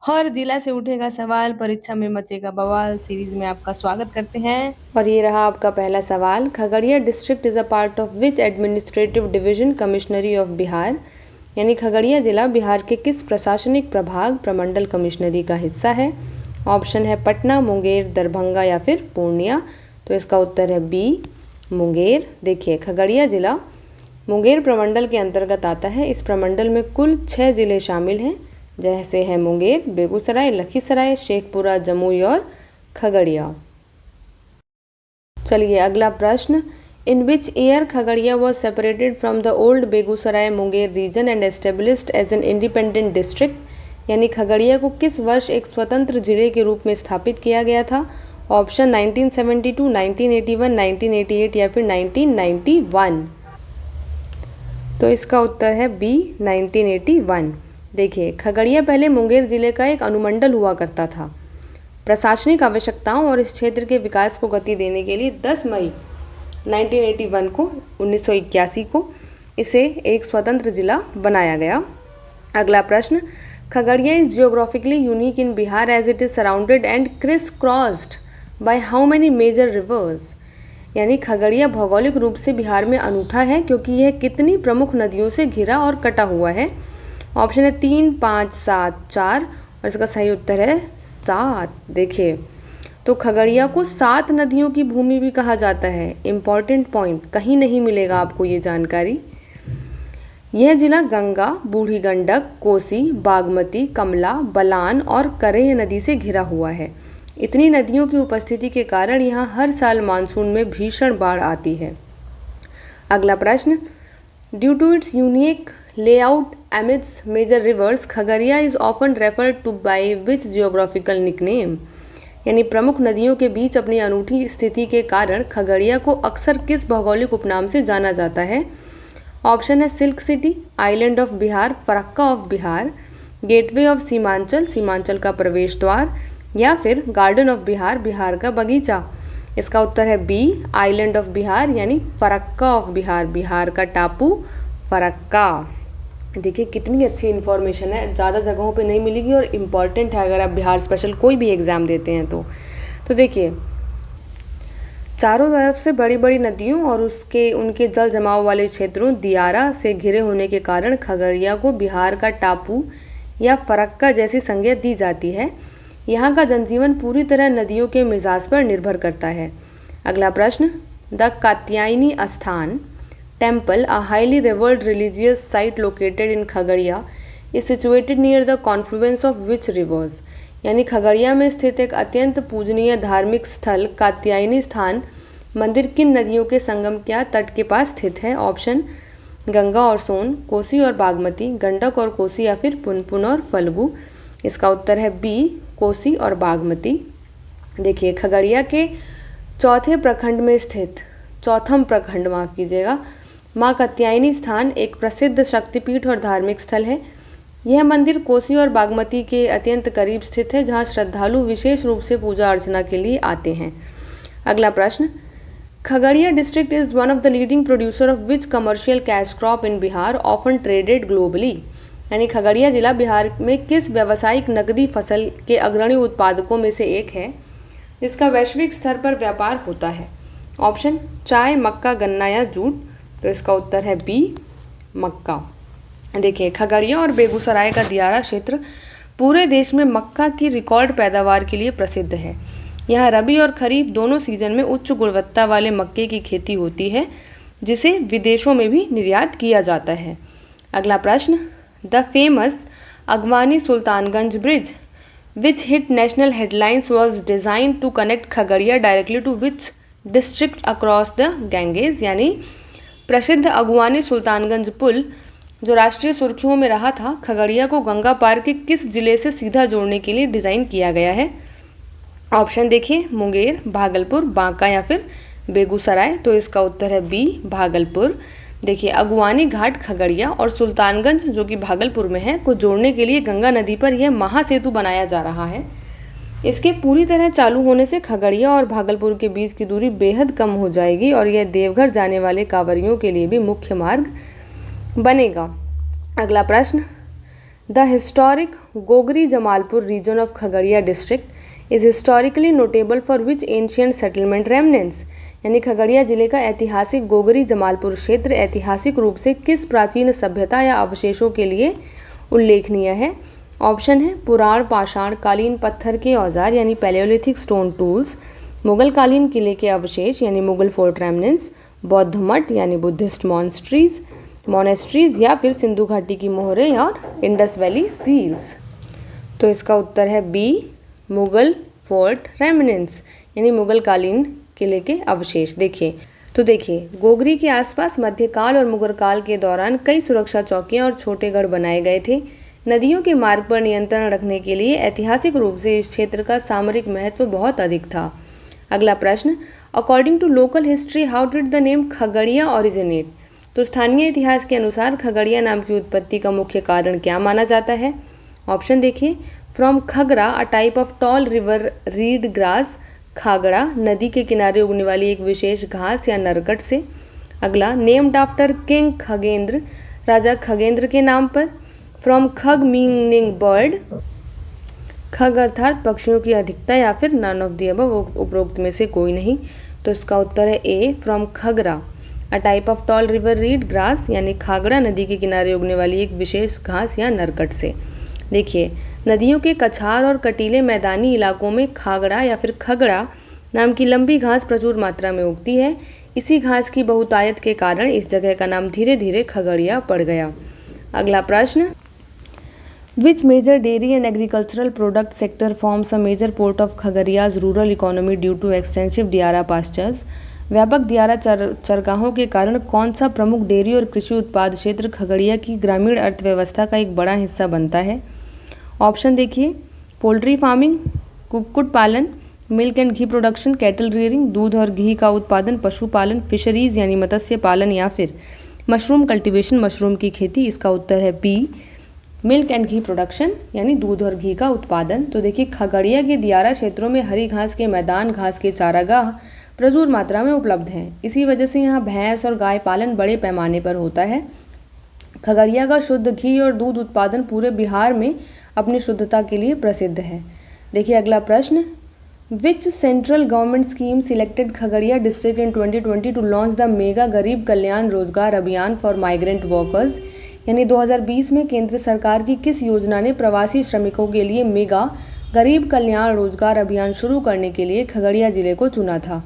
हर जिला से उठेगा सवाल, परीक्षा में मचेगा बवाल सीरीज में आपका स्वागत करते हैं। और ये रहा आपका पहला सवाल। Khagaria district is a part of which administrative division commissionary of Bihar. यानी खगड़िया जिला बिहार के किस प्रशासनिक प्रभाग प्रमंडल कमिश्नरी का हिस्सा है। ऑप्शन है पटना, मुंगेर, दरभंगा या फिर पूर्णिया। तो इसका उत्तर है बी, मुंगेर। देखिए, खगड़िया जिला मुंगेर प्रमंडल के अंतर्गत आता है। इस प्रमंडल में कुल 6 जिले शामिल हैं, जैसे है मुंगेर, बेगूसराय, लखीसराय, शेखपुरा, जमुई और खगड़िया। चलिए अगला प्रश्न। In which year Khagaria was separated from the old Begusarai Munger region and established as an independent district. यानी खगड़िया को किस वर्ष एक स्वतंत्र जिले के रूप में स्थापित किया गया था। ऑप्शन 1972, 1981, 1988 या फिर 1991। तो इसका उत्तर है बी, 1981। देखिए, खगड़िया पहले मुंगेर जिले का एक अनुमंडल हुआ करता था। प्रशासनिक आवश्यकताओं और इस क्षेत्र के विकास को गति देने के लिए 10 मई 1981 को इसे एक स्वतंत्र जिला बनाया गया। अगला प्रश्न। Khagaria is geographically unique in Bihar as it is surrounded and crisscrossed by how many major rivers. यानी खगड़िया भौगोलिक रूप से बिहार में अनूठा है क्योंकि यह कितनी प्रमुख नदियों से घिरा और कटा हुआ है। ऑप्शन है 3, 5, 7, 4 और इसका सही उत्तर है 7। देखिए, तो खगड़िया को 7 नदियों की भूमि भी कहा जाता है। इम्पॉर्टेंट पॉइंट, कहीं नहीं मिलेगा आपको ये जानकारी। यह जिला गंगा, बूढ़ी गंडक, कोसी, बागमती, कमला, बलान और करेह नदी से घिरा हुआ है। इतनी नदियों की उपस्थिति के कारण यहाँ हर साल मानसून में भीषण बाढ़ आती है। अगला प्रश्न। Due to its unique layout amidst major rivers, Khagaria is often referred to by which geographical nickname। यानी प्रमुख नदियों के बीच अपनी अनूठी स्थिति के कारण खगड़िया को अक्सर किस भौगोलिक उपनाम से जाना जाता है। ऑप्शन है silk city, island of Bihar, Farakka of Bihar, gateway of Seemanchal, Seemanchal का प्रवेश द्वार या फिर गार्डन ऑफ बिहार, बिहार का बगीचा। इसका उत्तर है बी, आइलैंड ऑफ बिहार यानी फरक्का ऑफ बिहार, बिहार का टापू फरक्का। देखिए, कितनी अच्छी इन्फॉर्मेशन है, ज़्यादा जगहों पे नहीं मिलेगी और इम्पॉर्टेंट है अगर आप बिहार स्पेशल कोई भी एग्ज़ाम देते हैं तो देखिए, चारों तरफ से बड़ी बड़ी नदियों और उनके जल जमाव वाले क्षेत्रों दियारा से घिरे होने के कारण खगड़िया को बिहार का टापू या फरक्का जैसी संज्ञा दी जाती है। यहाँ का जनजीवन पूरी तरह नदियों के मिजाज पर निर्भर करता है। अगला प्रश्न। द कात्यायनी स्थान temple, a highly revered religious site located in Khagaria, is situated near the confluence of which rivers। यानी खगड़िया में स्थित एक अत्यंत पूजनीय धार्मिक स्थल कात्यायनी स्थान मंदिर किन नदियों के संगम क्या तट के पास स्थित है। ऑप्शन गंगा और सोन, कोसी और बागमती, गंडक और कोसी या फिर पुनपुन और फल्गु। इसका उत्तर है बी, कोसी और बागमती। देखिए, खगड़िया के चौथम प्रखंड माफ कीजिएगा, माँ कात्यायनी स्थान एक प्रसिद्ध शक्तिपीठ और धार्मिक स्थल है। यह मंदिर कोसी और बागमती के अत्यंत करीब स्थित है, जहाँ श्रद्धालु विशेष रूप से पूजा अर्चना के लिए आते हैं। अगला प्रश्न। Khagaria district is one of the leading producer of which commercial cash crop in Bihar often traded globally. यानी खगड़िया जिला बिहार में किस व्यावसायिक नकदी फसल के अग्रणी उत्पादकों में से एक है जिसका वैश्विक स्तर पर व्यापार होता है। ऑप्शन चाय, मक्का, गन्ना या जूट। तो इसका उत्तर है बी, मक्का। देखिए, खगड़िया और बेगूसराय का दियारा क्षेत्र पूरे देश में मक्का की रिकॉर्ड पैदावार के लिए प्रसिद्ध है। यहाँ रबी और खरीफ दोनों सीजन में उच्च गुणवत्ता वाले मक्के की खेती होती है, जिसे विदेशों में भी निर्यात किया जाता है। अगला प्रश्न। The famous Aguwani Sultanganj bridge which hit national headlines was design to connect Khagaria directly to which district across the Ganges. यानी प्रसिद्ध अगवानी सुल्तानगंज पुल जो राष्ट्रीय सुर्खियों में रहा था, खगड़िया को गंगा पार के किस जिले से सीधा जोड़ने के लिए डिज़ाइन किया गया है। ऑप्शन देखिए, मुंगेर, भागलपुर, बांका या फिर बेगूसराय। तो इसका उत्तर है बी, भागलपुर। देखिए, अगवानी घाट खगड़िया और सुल्तानगंज जो कि भागलपुर में है को जोड़ने के लिए गंगा नदी पर यह महासेतु बनाया जा रहा है। इसके पूरी तरह चालू होने से खगड़िया और भागलपुर के बीच की दूरी बेहद कम हो जाएगी और यह देवघर जाने वाले कांवरियों के लिए भी मुख्य मार्ग बनेगा। अगला प्रश्न। The historic Gogri Jamalpur region of Khagaria district is historically notable for which ancient settlement remnants. यानी खगड़िया जिले का ऐतिहासिक गोगरी जमालपुर क्षेत्र ऐतिहासिक रूप से किस प्राचीन सभ्यता या अवशेषों के लिए उल्लेखनीय है। ऑप्शन है पुराण पाषाण कालीन पत्थर के औजार यानी पैलियोलिथिक स्टोन टूल्स, मुगल कालीन किले के अवशेष यानी मुगल फोर्ट रेमनेंट्स, बौद्ध मठ यानी बुद्धिस्ट मॉनेस्ट्रीज या फिर सिंधु घाटी की मोहरें और इंडस वैली सील्स। तो इसका उत्तर है बी मुगल फोर्ट रेमनेंट्स यानी मुगल कालीन किले के अवशेष। देखिए गोगरी के आसपास मध्यकाल और मुगल काल के दौरान कई सुरक्षा चौकियां और छोटे गढ़ बनाए गए थे। नदियों के मार्ग पर नियंत्रण रखने के लिए ऐतिहासिक रूप से इस क्षेत्र का सामरिक महत्व बहुत अधिक था। अगला प्रश्न, according to local history how did the name Khagaria originate. तो स्थानीय इतिहास के अनुसार खगड़िया नाम की उत्पत्ति का मुख्य कारण क्या माना जाता है। ऑप्शन देखिए, from Khagra a type of tall river reed grass, Khagra नदी के किनारे उगने वाली एक विशेष घास या नरकट से। अगला, नेम्ड आफ्टर किंग खगेंद्र, राजा खगेंद्र के नाम पर। फ्रॉम खग मीनिंग बर्ड, खग अर्थात पक्षियों की अधिकता या फिर नन ऑफ द अबव, उपरोक्त में से कोई नहीं। तो इसका उत्तर है A from Khagra a type of tall river reed grass यानी खागड़ा नदी के किनारे उगने वाली एक विशेष घास या नरकट से। देखिए नदियों के कछार और कटीले मैदानी इलाकों में खागड़ा या फिर खगड़ा नाम की लंबी घास प्रचुर मात्रा में उगती है। इसी घास की बहुतायत के कारण इस जगह का नाम धीरे धीरे खगड़िया पड़ गया। अगला प्रश्न, which major dairy and agricultural product sector forms a major port of Khagaria's rural economy due to extensive diara pastures. व्यापक दियारा चरगाहों के कारण कौन सा प्रमुख डेयरी और कृषि उत्पाद क्षेत्र खगड़िया की ग्रामीण अर्थव्यवस्था का एक बड़ा हिस्सा बनता है। ऑप्शन देखिए, पोल्ट्री फार्मिंग, कुक्कुट पालन, milk and ghee production, cattle rearing, दूध और घी का उत्पादन, पशुपालन, फिशरीज यानी मत्स्य पालन या फिर मशरूम कल्टीवेशन मशरूम की खेती। इसका उत्तर है B milk and ghee production यानी दूध और घी का उत्पादन। तो देखिए खगड़िया के दियारा क्षेत्रों में हरी घास के मैदान, घास के चारागाह प्रचुर मात्रा में उपलब्ध हैं। इसी वजह से यहाँ भैंस और गाय पालन बड़े पैमाने पर होता है। खगड़िया का शुद्ध घी और दूध उत्पादन पूरे बिहार में अपनी शुद्धता के लिए प्रसिद्ध है। देखिए अगला प्रश्न, which central government scheme selected Khagaria district in 2020 to launch the mega Garib Kalyan रोजगार अभियान फॉर माइग्रेंट वर्कर्स। यानी 2020 में केंद्र सरकार की किस योजना ने प्रवासी श्रमिकों के लिए मेगा गरीब कल्याण रोजगार अभियान शुरू करने के लिए खगड़िया जिले को चुना था।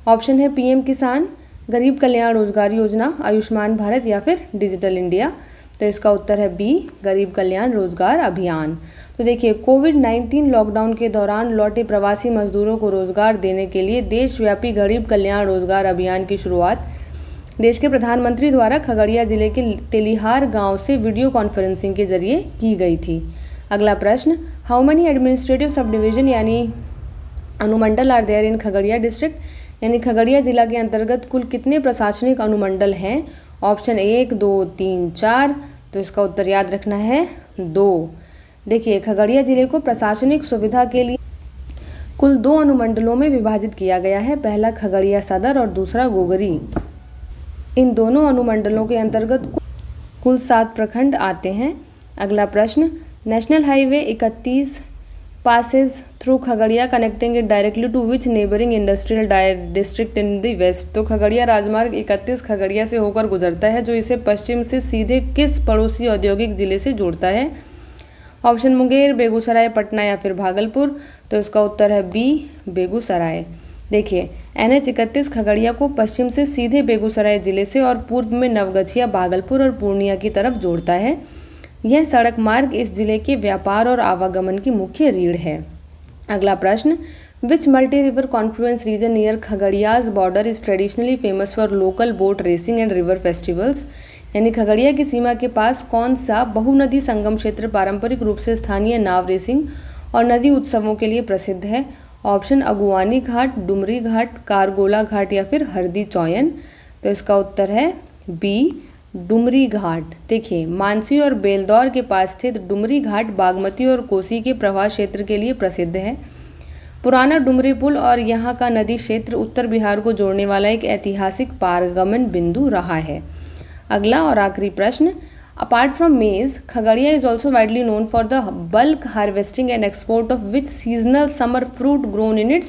ऑप्शन है पीएम किसान, गरीब कल्याण रोजगार योजना, आयुष्मान भारत या फिर डिजिटल इंडिया। तो इसका उत्तर है बी गरीब कल्याण रोजगार अभियान। तो देखिए कोविड-19 लॉकडाउन के दौरान लौटे प्रवासी मजदूरों को रोजगार देने के लिए देशव्यापी गरीब कल्याण रोजगार अभियान की शुरुआत देश के प्रधानमंत्री द्वारा खगड़िया जिले के तेलिहार गांव से वीडियो कॉन्फ्रेंसिंग के जरिए की गई थी। अगला प्रश्न, how many administrative subdivision यानी अनुमंडल are there in Khagaria district. यानी खगड़िया जिला के अंतर्गत कुल कितने प्रशासनिक अनुमंडल हैं। ऑप्शन 1, 2, 3, 4। तो इसका उत्तर याद रखना है 2। देखिए खगड़िया जिले को प्रशासनिक सुविधा के लिए कुल 2 अनुमंडलों में विभाजित किया गया है। पहला खगड़िया सदर और दूसरा गोगरी। इन दोनों अनुमंडलों के अंतर्गत कुल 7 प्रखंड आते हैं। अगला प्रश्न, national highway 31 passes through Khagaria connecting it directly to which neighbouring industrial district in the west. तो खगड़िया राजमार्ग 31 खगड़िया से होकर गुजरता है जो इसे पश्चिम से सीधे किस पड़ोसी औद्योगिक जिले से जोड़ता है। ऑप्शन मुंगेर, बेगूसराय, पटना या फिर भागलपुर। तो इसका उत्तर है बी बेगूसराय। देखिए NH 31 खगड़िया को पश्चिम से सीधे बेगूसराय जिले से और पूर्व में नवगछिया, भागलपुर और पूर्णिया की तरफ जोड़ता है। यह सड़क मार्ग इस जिले के व्यापार और आवागमन की मुख्य रीढ़ है। अगला प्रश्न, which multi river confluence region near Khagaria's border is traditionally famous for local boat racing and river festivals. यानी खगड़िया की सीमा के पास कौन सा बहुनदी संगम क्षेत्र पारंपरिक रूप से स्थानीय नाव रेसिंग और नदी उत्सवों के लिए प्रसिद्ध है। ऑप्शन अगुवानी घाट, डुमरी घाट, कारगोला घाट या फिर हरदी चौयन। तो इसका उत्तर है बी डुमरी घाट। देखिए मानसी और बेलदौर के पास स्थित डुमरी घाट बागमती और कोसी के प्रवाह क्षेत्र के लिए प्रसिद्ध है। पुराना डुमरी पुल और यहाँ का नदी क्षेत्र उत्तर बिहार को जोड़ने वाला एक ऐतिहासिक पारगमन बिंदु रहा है। अगला और आखिरी प्रश्न, Apart from maize, Khagaria is also widely known for the bulk harvesting and export of which seasonal summer fruit grown in its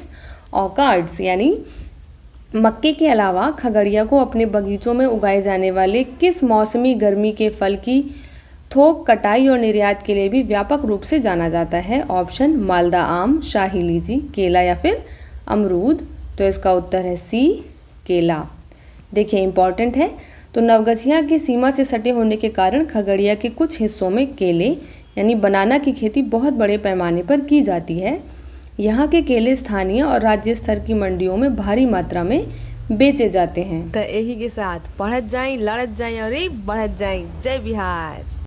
orchards. यानी मक्के के अलावा खगड़िया को अपने बगीचों में उगाए जाने वाले किस मौसमी गर्मी के फल की थोक कटाई और निर्यात के लिए भी व्यापक रूप से जाना जाता है? ऑप्शन मालदा आम, शाही लीची, केला या फिर अमरूद। तो इसका उत्तर है सी, केला। देखिए इम्पॉर्टेंट है। तो नवगछिया की सीमा से सटे होने के कारण खगड़िया के कुछ हिस्सों में केले यानी बनाना की खेती बहुत बड़े पैमाने पर की जाती है। यहाँ के केले स्थानीय और राज्य स्तर की मंडियों में भारी मात्रा में बेचे जाते हैं। तो यही के साथ पढ़त जाई, लड़त जाई और बढ़त जाई। जय बिहार।